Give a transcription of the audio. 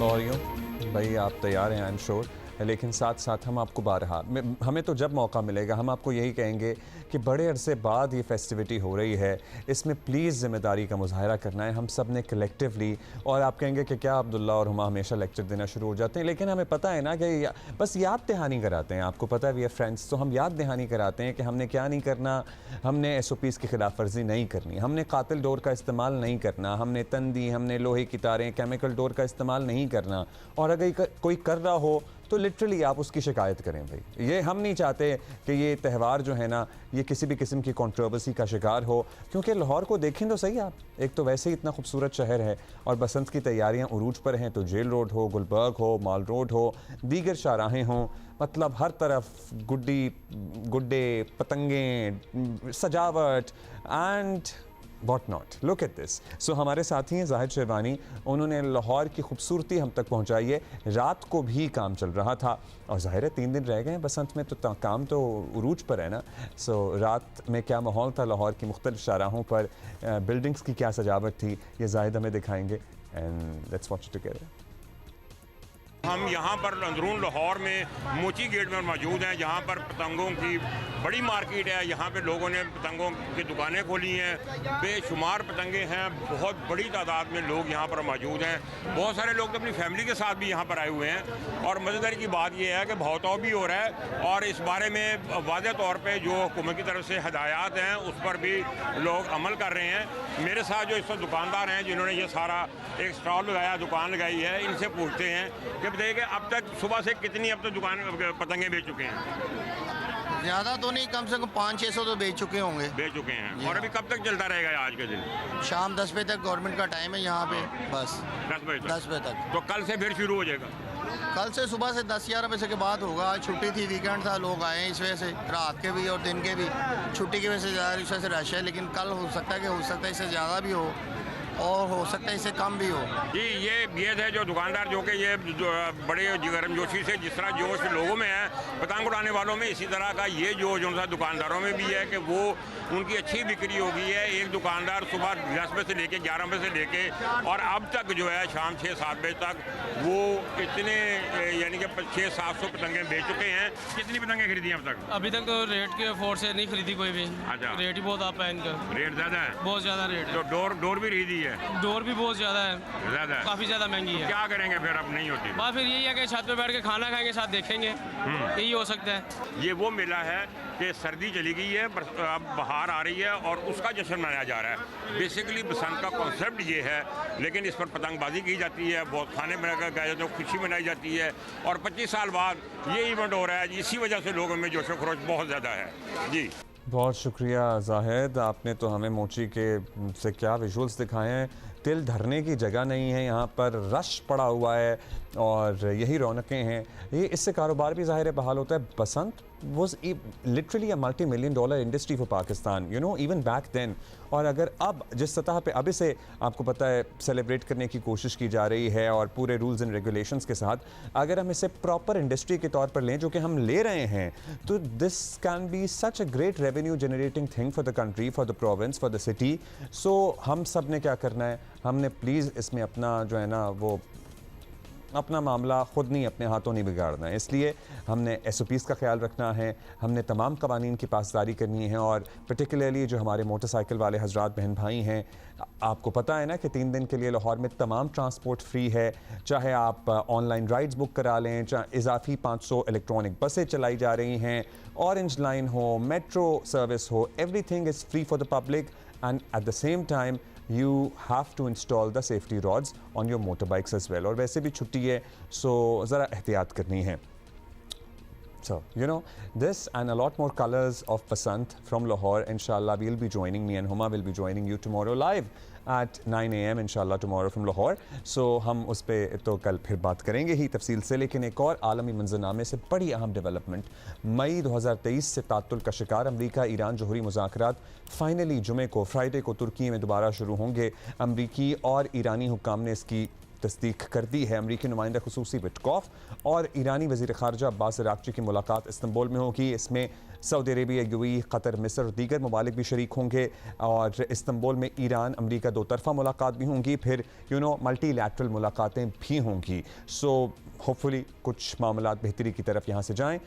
और यूँ भाई आप तैयार हैं आई एम श्योर, लेकिन साथ साथ हम आपको बारहा हमें तो जब मौका मिलेगा हम आपको यही कहेंगे कि बड़े अरसे बाद ये फेस्टिविटी हो रही है, इसमें प्लीज़ ज़िम्मेदारी का मुजाहरा करना है हम सब ने कलेक्टिवली। और आप कहेंगे कि क्या अब्दुल्ला और हुमा हमेशा लेक्चर देना शुरू हो जाते हैं, लेकिन हमें पता है ना कि बस याद दहानी कराते हैं। आपको पता है वी आर फ्रेंड्स, तो हम याद दहानी कराते हैं कि हमने क्या नहीं करना। हमने SOPs की खिलाफ वर्जी नहीं करनी, हमने कातिल डोर का इस्तेमाल नहीं करना, हमने तंदी, हमने लोहे की तारें, केमिकल डोर का इस्तेमाल नहीं करना। और अगर कोई कर रहा हो तो लिटरली आप उसकी शिकायत करें भाई। ये हम नहीं चाहते कि ये त्यौहार जो है ना ये किसी भी किस्म की कंट्रोवर्सी का शिकार हो, क्योंकि लाहौर को देखें तो सही आप, एक तो वैसे ही इतना खूबसूरत शहर है और बसंत की तैयारियां उरूज पर हैं, तो जेल रोड हो, गुलबर्ग हो, माल रोड हो, दीगर शाहराहें हों, मतलब हर तरफ गुड्डे, पतंगें, सजावट and what not. Look at this. So हमारे साथी हैं जाहिद शेरवानी, उन्होंने लाहौर की खूबसूरती हम तक पहुंचाई है। रात को भी काम चल रहा था और ज़ाहिर है 3 दिन रह गए हैं बसंत में, तो काम तो उरूज पर है ना। सो रात में क्या माहौल था लाहौर की मुख्तलिफ शाहराहों पर, बिल्डिंग्स की क्या सजावट थी, ये जाहिद हमें दिखाएंगे and let's watch it together. हम यहाँ पर अंदरून लाहौर में मोची गेट में मौजूद हैं, जहाँ पर पतंगों की बड़ी मार्केट है। यहाँ पे लोगों ने पतंगों की दुकानें खोली हैं, बेशुमार पतंगे हैं, बहुत बड़ी तादाद में लोग यहाँ पर मौजूद हैं। बहुत सारे लोग तो अपनी फैमिली के साथ भी यहाँ पर आए हुए हैं। और मज़ेदारी की बात यह है कि भाव भी हो रहा है और इस बारे में वाज़ेह तौर पर जो हुकूमत की तरफ से हदायत हैं उस पर भी लोग अमल कर रहे हैं। मेरे साथ जो इस वक्त दुकानदार हैं जिन्होंने ये सारा एक स्टॉल लगाया, दुकान लगाई है, इनसे पूछते हैं कि बताइए कि अब तक सुबह से कितनी अब तक दुकान पतंगे बेच चुके हैं? ज़्यादा तो नहीं, कम से कम 500-600 तो बेच चुके होंगे। बेच चुके हैं। और अभी कब तक चलता रहेगा आज के दिन? शाम 10 बजे तक गवर्नमेंट का टाइम है यहाँ पे, बस 10 बजे तक। 10 बजे तक। तो कल से फिर शुरू हो जाएगा? कल से सुबह से 10-11 बजे के बाद होगा। आज छुट्टी थी, वीकेंड था, लोग आए हैं इस वजह से, रात के भी और दिन के भी। छुट्टी की वजह से ज़्यादा इस वजह से रश है, लेकिन कल हो सकता है कि हो सकता है इससे ज़्यादा भी हो और हो सकता है इससे कम भी हो। जी, ये है जो दुकानदार जो कि ये जो बड़े गर्मजोशी से जिस तरह जोश लोगों में है, पतंग उड़ाने वालों में इसी तरह का ये जो सा दुकानदारों में भी है कि वो उनकी अच्छी बिक्री हो गई है। एक दुकानदार सुबह 10 बजे से लेके 11 बजे से लेके और अब तक जो है शाम 6-7 बजे तक वो इतने यानी कि 600-700 पतंगे बेच चुके हैं। कितनी पतंगे खरीदी हैं अब तक? अभी तक तो रेट के अफोर्ड से नहीं खरीदी कोई भी। अच्छा, रेट ही बहुत आप है इनका। रेट ज़्यादा है? बहुत ज़्यादा रेट है। तो डोर भी खरीदी है? डोर भी बहुत ज़्यादा है, ज़्यादा है, काफ़ी ज़्यादा महंगी है। क्या करेंगे फिर? अब नहीं होती बात फिर यही है कि छत पे बैठ के खाना खाएंगे, साथ देखेंगे, यही हो सकता है। ये वो मेला है कि सर्दी चली गई है, अब बाहर आ रही है और उसका जश्न मनाया जा रहा है। बेसिकली बसंत का कॉन्सेप्ट ये है, लेकिन इस पर पतंगबाजी की जाती है, बहुत खाने बनाकर गए तो खुशी मनाई जाती है। और 25 साल बाद ये इवेंट हो रहा है, इसी वजह से लोगों में जोश व खरोश बहुत ज़्यादा है। जी बहुत शुक्रिया जाहिद, आपने तो हमें मोची के से क्या विजुअल्स दिखाए हैं। तिल धरने की जगह नहीं है यहाँ पर, रश पड़ा हुआ है और यही रौनकें हैं। ये इससे कारोबार भी ज़ाहिर है बहाल होता है। बसंत was literally a multi-million dollar industry for Pakistan, you know, even back then. और अगर अब जिस सतह पे अब इसे आपको पता है सेलिब्रेट करने की कोशिश की जा रही है और पूरे रूल्स एंड रेगुलेशंस के साथ, अगर हम इसे प्रॉपर इंडस्ट्री के तौर पर लें जो कि हम ले रहे हैं, तो this can be such a great revenue generating thing for the country, for the province, for the city. So हम सब ने क्या करना है, हमने प्लीज़ इसमें अपना जो है ना वो अपना मामला ख़ुद नहीं, अपने हाथों नहीं बिगाड़ना है। इसलिए हमने SOPs का ख्याल रखना है, हमने तमाम कवानीन की पासदारी करनी है। और पर्टिकुलरली जो हमारे मोटरसाइकिल वाले हजरात बहन भाई हैं, आपको पता है ना कि 3 दिन के लिए लाहौर में तमाम ट्रांसपोर्ट फ्री है। चाहे आप ऑनलाइन राइड्स बुक करा लें, चाहे इजाफी 500 इलेक्ट्रॉनिक बसें चलाई जा रही हैं, ऑरेंज लाइन हो, मेट्रो सर्विस हो, everything is free for the public. And at the same time you have to install the safety rods on your motorbikes as well. और वैसे भी छुट्टी है, so ज़रा एहतियात करनी है। So, you know, this and a lot more colors of Basant from Lahore. Inshallah, we'll be joining, me and Huma will be joining you tomorrow live at 9 AM inshallah tomorrow from Lahore. So, हम उस पर तो कल फिर बात करेंगे ही तफसील से, लेकिन एक और आलमी मंजरनामे से बड़ी अहम डेवलपमेंट, मई 2023 से तातुल का शिकार अमरीका ईरान जोहरी मुज़ाकरात फाइनली जुमे को फ्राइडे को तुर्की में दोबारा शुरू होंगे। अमरीकी और ईरानी हुक्काम ने इसकी तस्दीक कर दी है। अमरीकी नुमाइंदा खुसूसी विटकॉफ और ईरानी वज़ीर ख़ारजा अब्बास अराग़ची की मुलाकात इस्तांबुल में होगी। इसमें सऊदी अरेबिया, यूएई, कतर, मिस्र और दीगर ममालिक भी शरीक होंगे और इस्तांबुल में ईरान अमरीका दो तरफ़ा मुलाकात भी होंगी, फिर मल्टीलैटरल मुलाकातें भी होंगी। सो होपफुली कुछ मामलात बेहतरी की तरफ यहाँ से जाएँ।